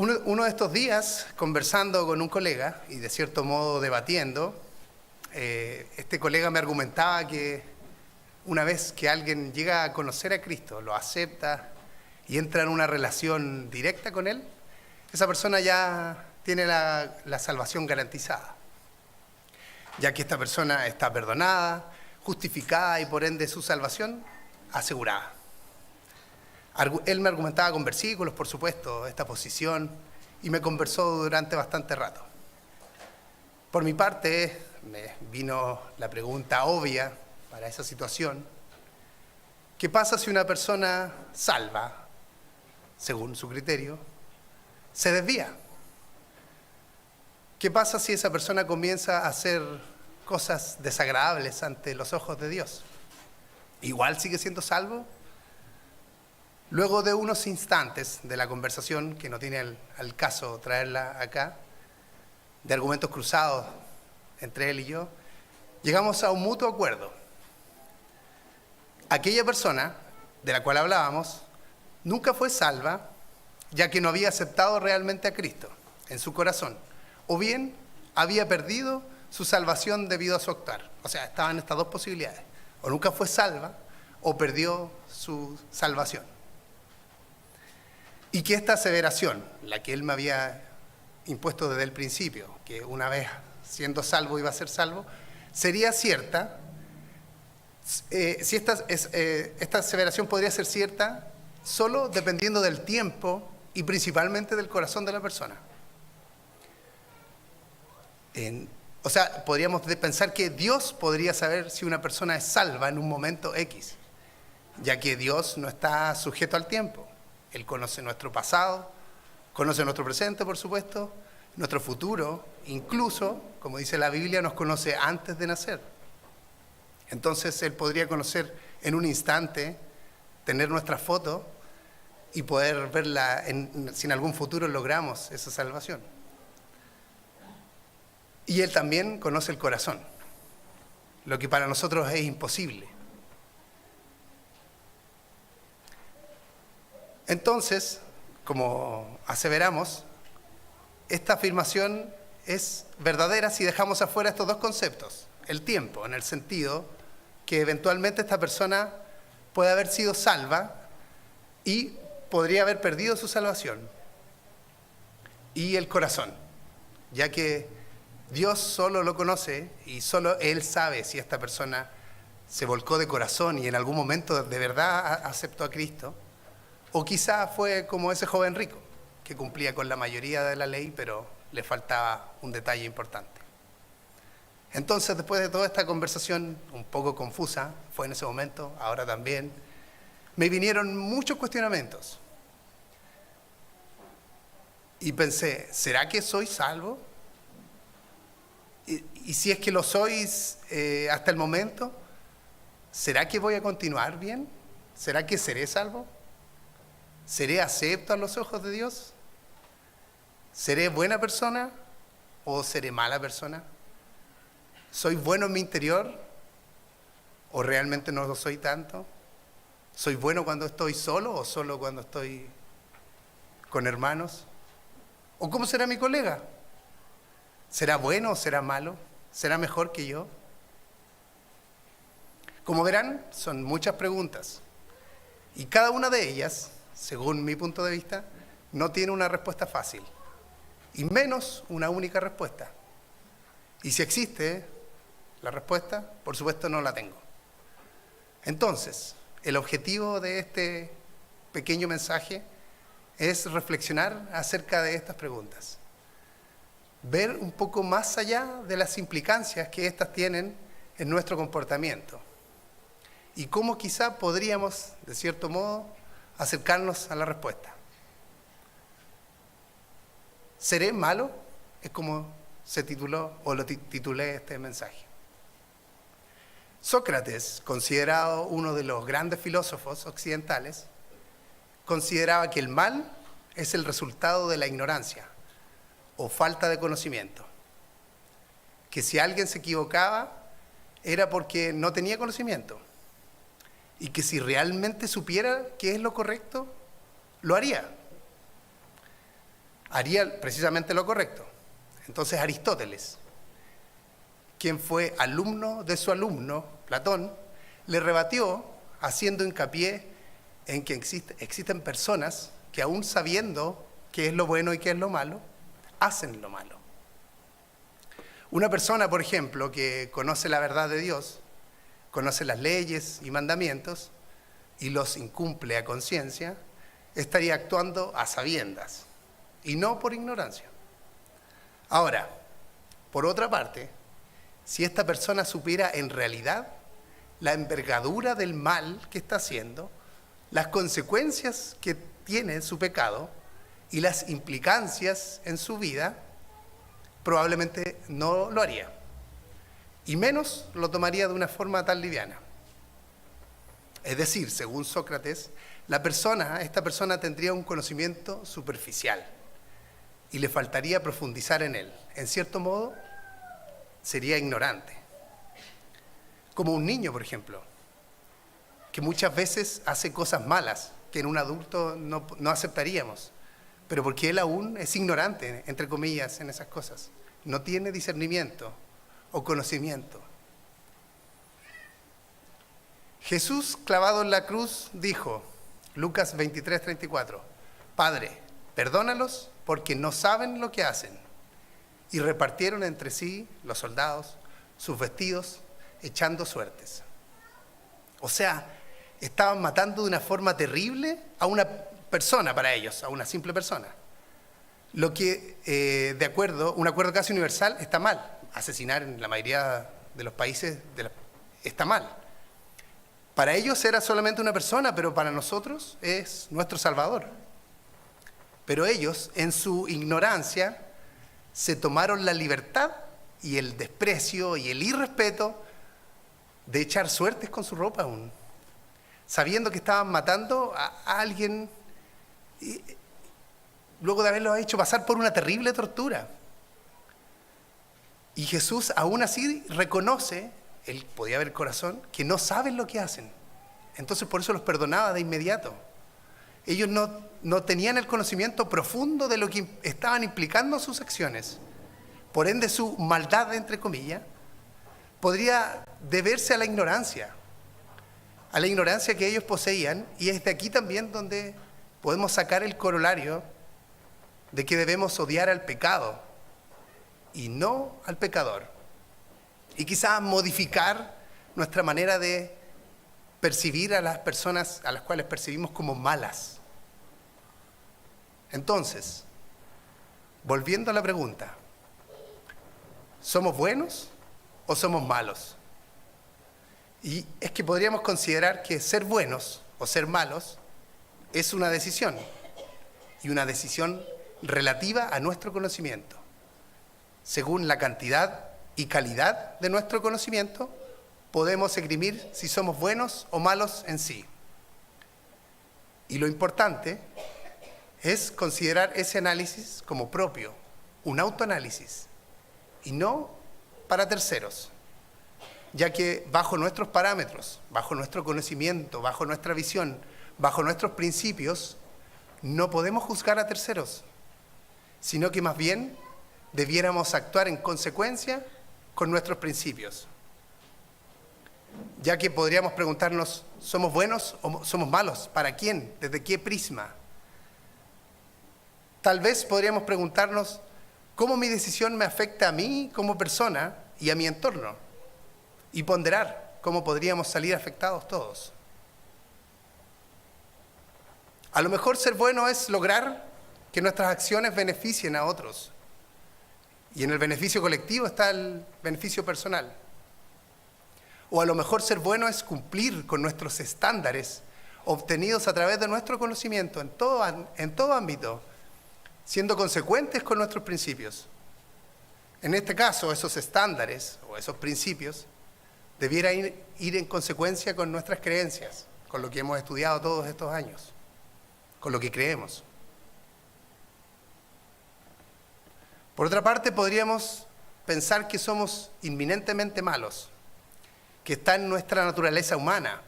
Uno de estos días, conversando con un colega y de cierto modo debatiendo, este colega me argumentaba que una vez que alguien llega a conocer a Cristo, lo acepta y entra en una relación directa con Él, esa persona ya tiene la salvación garantizada, ya que esta persona está perdonada, justificada y por ende su salvación asegurada. Él me argumentaba con versículos, por supuesto, esta posición, y me conversó durante bastante rato. Por mi parte, me vino la pregunta obvia para esa situación: ¿qué pasa si una persona salva, según su criterio, se desvía? ¿Qué pasa si esa persona comienza a hacer cosas desagradables ante los ojos de Dios? ¿Igual sigue siendo salvo? Luego de unos instantes de la conversación, que no tiene al caso traerla acá, de argumentos cruzados entre él y yo, llegamos a un mutuo acuerdo. Aquella persona de la cual hablábamos nunca fue salva, ya que no había aceptado realmente a Cristo en su corazón, o bien había perdido su salvación debido a su actuar. O sea, estaban estas dos posibilidades: o nunca fue salva o perdió su salvación. Y que esta aseveración, la que él me había impuesto desde el principio, que una vez siendo salvo iba a ser salvo, sería cierta, si esta aseveración podría ser cierta solo dependiendo del tiempo y principalmente del corazón de la persona. O sea, podríamos pensar que Dios podría saber si una persona es salva en un momento X, ya que Dios no está sujeto al tiempo. Él conoce nuestro pasado, conoce nuestro presente, por supuesto, nuestro futuro, incluso, como dice la Biblia, nos conoce antes de nacer. Entonces, Él podría conocer en un instante, tener nuestra foto y poder verla si en algún futuro logramos esa salvación. Y Él también conoce el corazón, lo que para nosotros es imposible. Entonces, como aseveramos, esta afirmación es verdadera si dejamos afuera estos dos conceptos: el tiempo, en el sentido que eventualmente esta persona puede haber sido salva y podría haber perdido su salvación, y el corazón, ya que Dios solo lo conoce y solo Él sabe si esta persona se volcó de corazón y en algún momento de verdad aceptó a Cristo, o quizá fue como ese joven rico que cumplía con la mayoría de la ley, pero le faltaba un detalle importante. Entonces, después de toda esta conversación un poco confusa, fue en ese momento, ahora también, me vinieron muchos cuestionamientos. Y pensé, ¿será que soy salvo? Y si es que lo soy hasta el momento, ¿será que voy a continuar bien? ¿Será que seré salvo? ¿Seré acepto a los ojos de Dios? ¿Seré buena persona o seré mala persona? ¿Soy bueno en mi interior o realmente no lo soy tanto? ¿Soy bueno cuando estoy solo o solo cuando estoy con hermanos? ¿O cómo será mi colega? ¿Será bueno o será malo? ¿Será mejor que yo? Como verán, son muchas preguntas y cada una de ellas, según mi punto de vista, no tiene una respuesta fácil, y menos una única respuesta. Y si existe la respuesta, por supuesto no la tengo. Entonces, el objetivo de este pequeño mensaje es reflexionar acerca de estas preguntas, ver un poco más allá de las implicancias que éstas tienen en nuestro comportamiento y cómo quizá podríamos, de cierto modo, acercarnos a la respuesta. ¿Seré malo? Es como se tituló o lo titulé este mensaje. Sócrates, considerado uno de los grandes filósofos occidentales, consideraba que el mal es el resultado de la ignorancia o falta de conocimiento. Que si alguien se equivocaba era porque no tenía conocimiento, y que si realmente supiera qué es lo correcto, lo haría. haría precisamente lo correcto. Entonces Aristóteles, quien fue alumno de su alumno, Platón, le rebatió haciendo hincapié en que existen personas que aún sabiendo qué es lo bueno y qué es lo malo, hacen lo malo. Una persona, por ejemplo, que conoce la verdad de Dios, conoce las leyes y mandamientos y los incumple a conciencia, estaría actuando a sabiendas y no por ignorancia. Ahora, por otra parte, si esta persona supiera en realidad la envergadura del mal que está haciendo, las consecuencias que tiene su pecado y las implicancias en su vida, probablemente no lo haría. Y menos lo tomaría de una forma tan liviana. Es decir, según Sócrates, esta persona tendría un conocimiento superficial y le faltaría profundizar en él. En cierto modo, sería ignorante. Como un niño, por ejemplo, que muchas veces hace cosas malas que en un adulto no aceptaríamos, pero porque él aún es ignorante, entre comillas, en esas cosas. No tiene discernimiento o conocimiento. Jesús, clavado en la cruz, dijo, Lucas 23:34, Padre, perdónalos porque no saben lo que hacen. Y repartieron entre sí, los soldados, sus vestidos, echando suertes. O sea, estaban matando de una forma terrible a una persona para ellos, a una simple persona. Lo que, un acuerdo casi universal, está mal. Asesinar en la mayoría de los países está mal. Para ellos era solamente una persona, pero para nosotros es nuestro Salvador. Pero ellos, en su ignorancia, se tomaron la libertad y el desprecio y el irrespeto de echar suertes con su ropa aún, sabiendo que estaban matando a alguien luego de haberlo hecho pasar por una terrible tortura. Y Jesús aún así reconoce, él podía ver el corazón, que no saben lo que hacen. Entonces por eso los perdonaba de inmediato. Ellos no tenían el conocimiento profundo de lo que estaban implicando sus acciones. Por ende, su maldad, entre comillas, podría deberse a la ignorancia que ellos poseían, y es de aquí también donde podemos sacar el corolario de que debemos odiar al pecado y no al pecador. Y quizás modificar nuestra manera de percibir a las personas a las cuales percibimos como malas. Entonces, volviendo a la pregunta, ¿somos buenos o somos malos? Y es que podríamos considerar que ser buenos o ser malos es una decisión, y una decisión relativa a nuestro conocimiento. Según la cantidad y calidad de nuestro conocimiento, podemos esgrimir si somos buenos o malos en sí. Y lo importante es considerar ese análisis como propio, un autoanálisis, y no para terceros, ya que bajo nuestros parámetros, bajo nuestro conocimiento, bajo nuestra visión, bajo nuestros principios, no podemos juzgar a terceros, sino que más bien debiéramos actuar en consecuencia con nuestros principios. Ya que podríamos preguntarnos, ¿somos buenos o somos malos? ¿Para quién? ¿Desde qué prisma? Tal vez podríamos preguntarnos, ¿cómo mi decisión me afecta a mí como persona y a mi entorno? Y ponderar cómo podríamos salir afectados todos. A lo mejor ser bueno es lograr que nuestras acciones beneficien a otros. Y en el beneficio colectivo está el beneficio personal. O a lo mejor ser bueno es cumplir con nuestros estándares obtenidos a través de nuestro conocimiento en todo ámbito, siendo consecuentes con nuestros principios. En este caso, esos estándares o esos principios debieran ir en consecuencia con nuestras creencias, con lo que hemos estudiado todos estos años, con lo que creemos. Por otra parte, podríamos pensar que somos inminentemente malos, que está en nuestra naturaleza humana,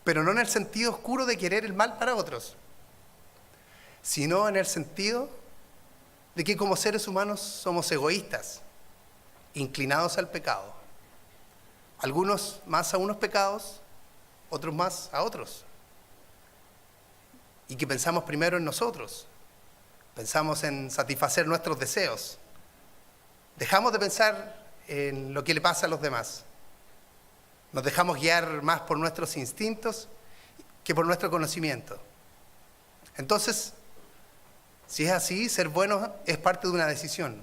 pero no en el sentido oscuro de querer el mal para otros, sino en el sentido de que como seres humanos somos egoístas, inclinados al pecado. Algunos más a unos pecados, otros más a otros. Y que pensamos primero en nosotros. Pensamos en satisfacer nuestros deseos. Dejamos de pensar en lo que le pasa a los demás. Nos dejamos guiar más por nuestros instintos que por nuestro conocimiento. Entonces, si es así, ser bueno es parte de una decisión.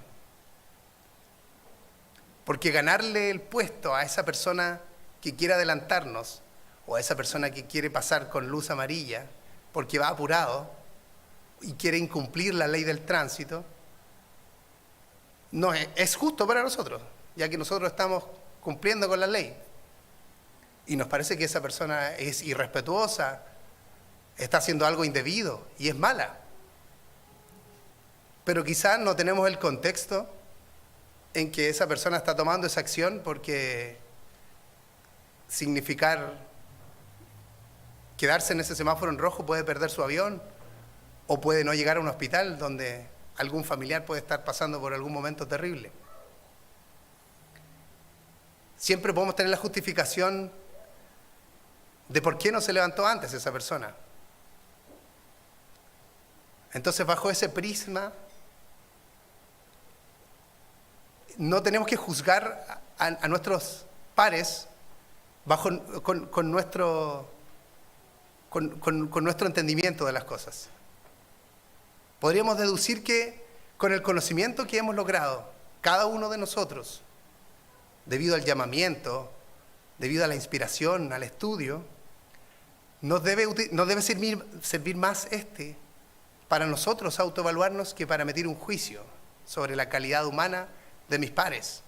Porque ganarle el puesto a esa persona que quiere adelantarnos, o a esa persona que quiere pasar con luz amarilla, porque va apurado y quiere incumplir la ley del tránsito, no es justo para nosotros, ya que nosotros estamos cumpliendo con la ley. Y nos parece que esa persona es irrespetuosa, está haciendo algo indebido y es mala. Pero quizás no tenemos el contexto en que esa persona está tomando esa acción porque significar quedarse en ese semáforo en rojo puede perder su avión o puede no llegar a un hospital donde algún familiar puede estar pasando por algún momento terrible. Siempre podemos tener la justificación de por qué no se levantó antes esa persona. Entonces, bajo ese prisma, no tenemos que juzgar a nuestros pares con nuestro entendimiento de las cosas. Podríamos deducir que con el conocimiento que hemos logrado, cada uno de nosotros, debido al llamamiento, debido a la inspiración, al estudio, nos debe servir más para nosotros autoevaluarnos que para emitir un juicio sobre la calidad humana de mis pares,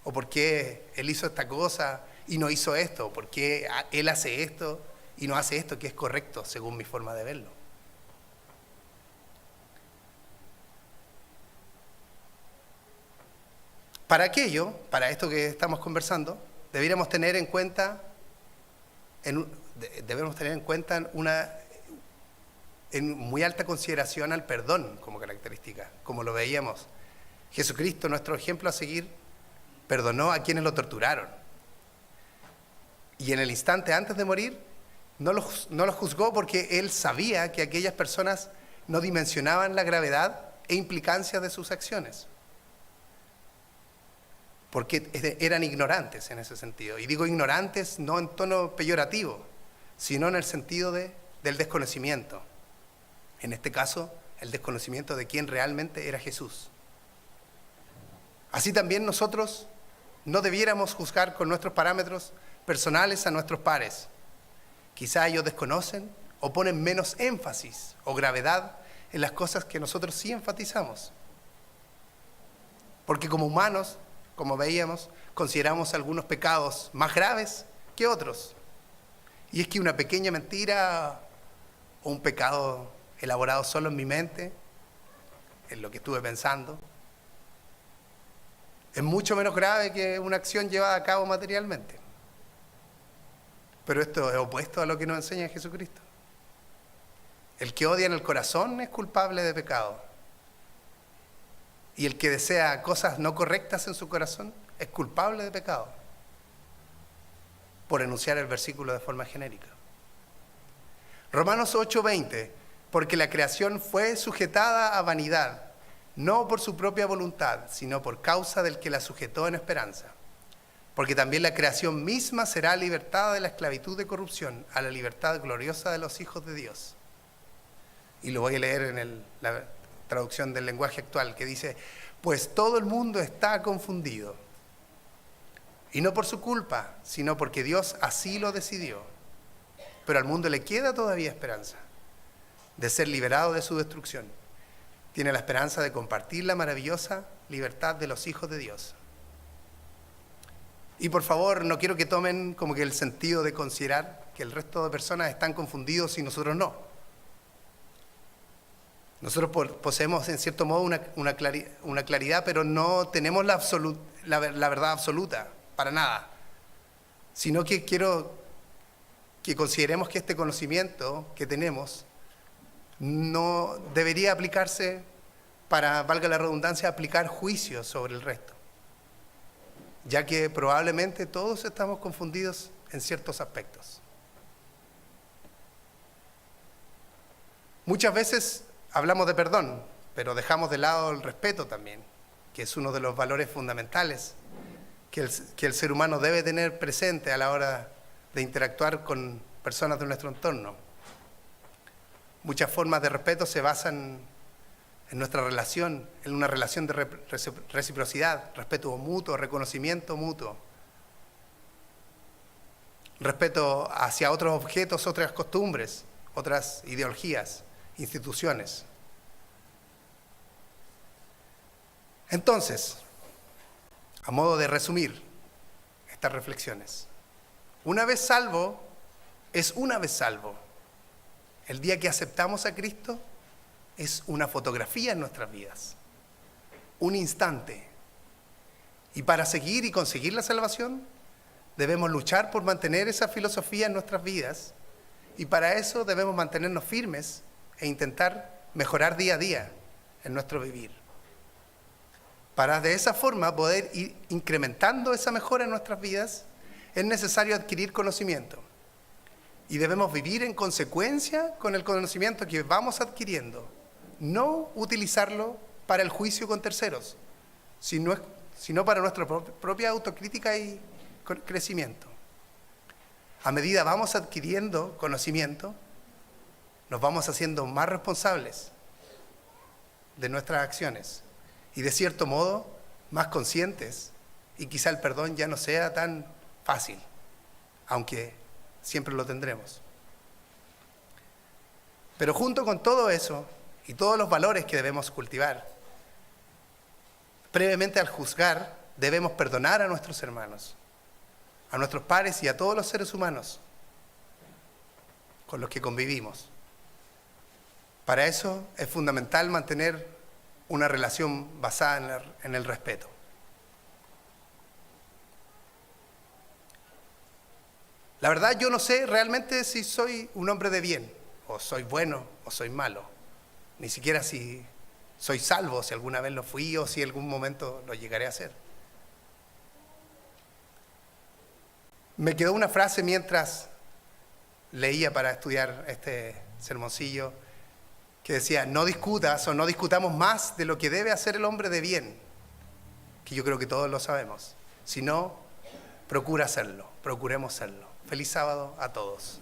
o por qué él hizo esta cosa y no hizo esto, o por qué él hace esto y no hace esto que es correcto según mi forma de verlo. Para aquello, para esto que estamos conversando, deberíamos tener en cuenta en muy alta consideración al perdón como característica, como lo veíamos. Jesucristo, nuestro ejemplo a seguir, perdonó a quienes lo torturaron. Y en el instante antes de morir, no los juzgó porque Él sabía que aquellas personas no dimensionaban la gravedad e implicancia de sus acciones. Porque eran ignorantes en ese sentido. Y digo ignorantes no en tono peyorativo, sino en el sentido del desconocimiento. En este caso, el desconocimiento de quién realmente era Jesús. Así también nosotros no debiéramos juzgar con nuestros parámetros personales a nuestros pares. Quizá ellos desconocen o ponen menos énfasis o gravedad en las cosas que nosotros sí enfatizamos. Porque como humanos, como veíamos, consideramos algunos pecados más graves que otros. Y es que una pequeña mentira o un pecado elaborado solo en mi mente, en lo que estuve pensando, es mucho menos grave que una acción llevada a cabo materialmente. Pero esto es opuesto a lo que nos enseña Jesucristo. El que odia en el corazón es culpable de pecado. Y el que desea cosas no correctas en su corazón es culpable de pecado. Por enunciar el versículo de forma genérica. Romanos 8:20, porque la creación fue sujetada a vanidad, no por su propia voluntad, sino por causa del que la sujetó en esperanza. Porque también la creación misma será libertada de la esclavitud de corrupción a la libertad gloriosa de los hijos de Dios. Y lo voy a leer en la traducción del lenguaje actual, que dice, pues todo el mundo está confundido. Y no por su culpa, sino porque Dios así lo decidió. Pero al mundo le queda todavía esperanza de ser liberado de su destrucción. Tiene la esperanza de compartir la maravillosa libertad de los hijos de Dios. Y por favor, no quiero que tomen como que el sentido de considerar que el resto de personas están confundidos y nosotros no. Nosotros poseemos en cierto modo una claridad, pero no tenemos la verdad absoluta, para nada. Sino que quiero que consideremos que este conocimiento que tenemos no debería aplicarse para, valga la redundancia, aplicar juicio sobre el resto, ya que probablemente todos estamos confundidos en ciertos aspectos. Muchas veces hablamos de perdón, pero dejamos de lado el respeto también, que es uno de los valores fundamentales que el ser humano debe tener presente a la hora de interactuar con personas de nuestro entorno. Muchas formas de respeto se basan en nuestra relación, en una relación de reciprocidad, respeto mutuo, reconocimiento mutuo, respeto hacia otros objetos, otras costumbres, otras ideologías, instituciones. Entonces, a modo de resumir estas reflexiones, una vez salvo, es una vez salvo. El día que aceptamos a Cristo es una fotografía en nuestras vidas, un instante. Y para seguir y conseguir la salvación, debemos luchar por mantener esa filosofía en nuestras vidas, y para eso debemos mantenernos firmes e intentar mejorar día a día en nuestro vivir. Para de esa forma poder ir incrementando esa mejora en nuestras vidas, es necesario adquirir conocimiento. Y debemos vivir en consecuencia con el conocimiento que vamos adquiriendo. No utilizarlo para el juicio con terceros, sino para nuestra propia autocrítica y crecimiento. A medida vamos adquiriendo conocimiento, nos vamos haciendo más responsables de nuestras acciones y de cierto modo más conscientes, y quizá el perdón ya no sea tan fácil, aunque siempre lo tendremos. Pero junto con todo eso y todos los valores que debemos cultivar, previamente al juzgar debemos perdonar a nuestros hermanos, a nuestros pares y a todos los seres humanos con los que convivimos. Para eso es fundamental mantener una relación basada en el respeto. La verdad, yo no sé realmente si soy un hombre de bien, o soy bueno, o soy malo. Ni siquiera si soy salvo, si alguna vez lo fui, o si en algún momento lo llegaré a ser. Me quedó una frase mientras leía para estudiar este sermoncillo, que decía: no discutas o no discutamos más de lo que debe hacer el hombre de bien, que yo creo que todos lo sabemos, sino procura hacerlo, procuremos serlo. Feliz sábado a todos.